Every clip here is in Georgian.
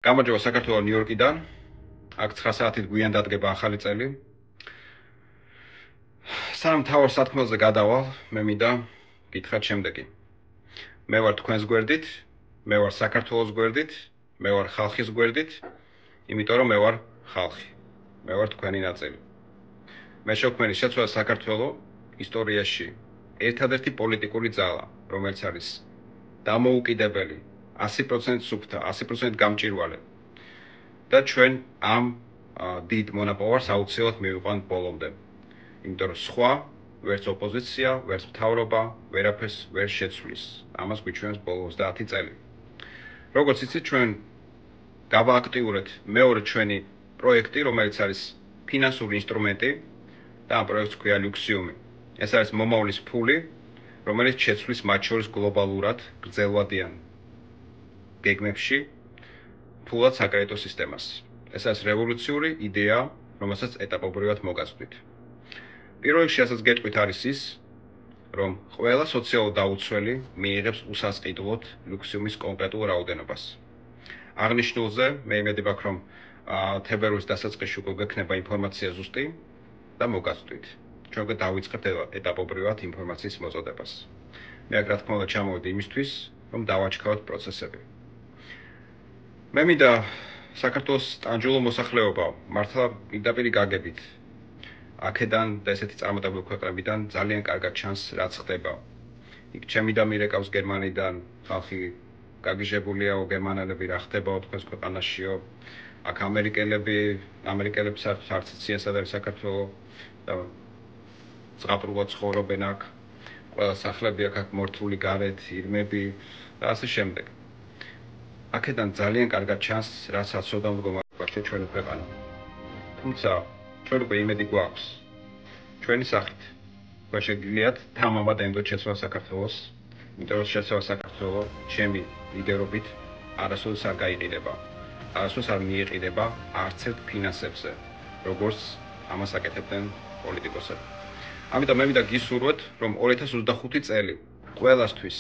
გამარჯობა საქართველოს ნიუ-იორკიდან. აქ 9 საათით გვიან დადგება ახალი წელი. სანამ თავარ სათქმელზე გადავალ, მე მინდა გითხრათ შემდეგი. მე ვარ თქვენს გვერდით, მე ვარ საქართველოს გვერდით, მე ვარ ხალხის გვერდით, იმიტომ რომ მე ვარ ხალხი. მე ვარ თქვენი ნაწილი. მე შევქმენი შეცვალა საქართველოს ისტორიაში ერთადერთი პოლიტიკური ძალა, რომელიც არის დამოუკიდებელი 100% სუფთა, 100% გამჭვირვალე. და ჩვენ ამ დიდ მონაპოვარს აუცილებლად მივიყვანთ ბოლომდე. იმიტომ რომ სხვა ვერც ოპოზიცია, ვერც მთავრობა ვერაფერს ვერ შეცვლის. ამას გვიჩვენებს ბოლო 30 წელი. როგორც იცით, ჩვენ გავააქტიურეთ მეორე ჩვენი პროექტი, რომელიც არის ფინანსური ინსტრუმენტი და ამ პროექტს ქვია ლუქსიუმი. ეს არის მომავლის ფული, რომელიც შეცვლის მათ შორის გლობალურად გრძელვადიან გეგმებში ფულად საკრედიტო სისტემას. ეს არის რევოლუციური იდეა, რომელსაც ეტაპობრივად მოგაცვით. პირველ რიგში ასაც გეტყვით არის ის, რომ ყველა სოციალურ დაუცველი მიიღებს უსასყიდლოდ ლუქსიუმის კონკრეტულ რაოდენობას. აღნიშნულზე მე იმედი მაქვს, რომ თებერვლის დასაწყისში უკვე გექნება ინფორმაცია ზუსტი და მოგაცვით. ჩვენ უკვე დავიწყებთ ეტაპობრივად ინფორმაციის მოწოდებას. მე აქ რა თქმა უნდა ჩამოვედი იმისთვის, რომ დავაჩქაროთ პროცესები. მე მინდა საქართველოს ტანჯულო მოსახლეობა მართლა პირდაპირ გაგებით. აქედან და ესეთი წარმატებული ქვეყნებიდან ძალიან კარგად ჩანს რაც ხდება. იქ ჩემი და მირეკავს გერმანიდან ხალხი გაგიჟებულია გერმანელები რა ხდებაო თქვენს ქვეყანაშიო. აქ ამერიკელებს არც იციან სად არის საქართველო და ზღაპრულად ცხოვრობენ აქ. ყველა სახლები აქ მორთული გარეთ, ირმები და ასე შემდეგ. აქედან ძალიან კარგად ჩანს რაც საცოდნო მდგომარეობაში ჩვენი ქვეყანა. თუმცა ჩვენ უკვე იმედი გვაქვს ჩვენი სახით. თქვენ შეგიძლიათ თამამად ემდოთ შეცვალა საქართველოს, იმიტომ რომ შეცვალა საქართველოს ჩემი ლიდერობით არასოდეს არ გაიყიდება. არასოდეს არ მიიყიდება არც ერთ ფინანსებზე, როგორც ამას აკეთებდნენ პოლიტიკოსები. ამიტომ მე მინდა გისურვოთ, რომ 2025 წელი ყველასთვის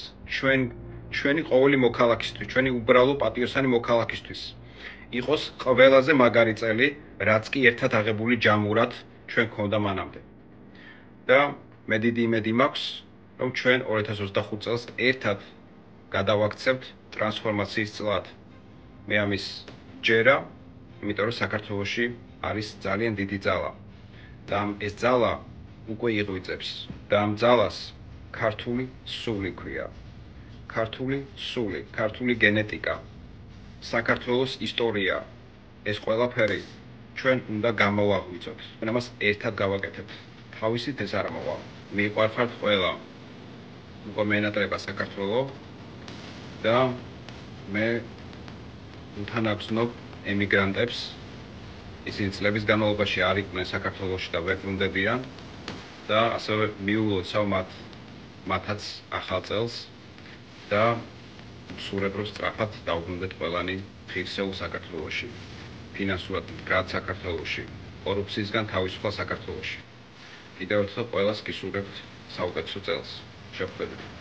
ჩვენი ყოველი მოქალაქისთვის, ჩვენი უბრალო პატიოსანი მოქალაქისთვის იყოს ყველაზე მაგარი წელი, რაც კი ერთად აღებული ჯამურად ჩვენ გქონდა მანამდე. და მე დიდი იმედი მაქვს, რომ ჩვენ 2025 წელს ერთად გადავაქცევთ ტრანსფორმაციის წლად. მე ამის ჯერა, იმიტომ რომ საქართველოში არის ძალიან დიდი ძალა. და ეს ძალა უკვე იღვიძებს. და ამ ძალას ქართული სული ქვია. ქართული სული, ქართული გენეტიკა, საქართველოს ისტორია, ეს ყველაფერი ჩვენ უნდა გამოვაღვიძოთ. ჩვენ ამას ერთად გავაკეთებთ. თავისით ეს არ მოვა. მიყვარხართ ყველა. უკვე მენატრება საქართველო და მე თან აგზნობ ემიგრანტებს. ისინი წლების განმავლობაში არ იყვნენ საქართველოში და ვერ ბრუნდებიან და ასევე მიულოცავ მათაც ახალ წელს და სურებ რომ სწრაფად დავბრუნდეთ ყველანი ღირსეულ საქართველოში, ფინანსურად მდგრად საქართველოში, კორუფციისგან თავისუფალ საქართველოში. კიდევ ერთხელ ყველას გისურვებთ საუკეთესო წელს. შევხვდებით.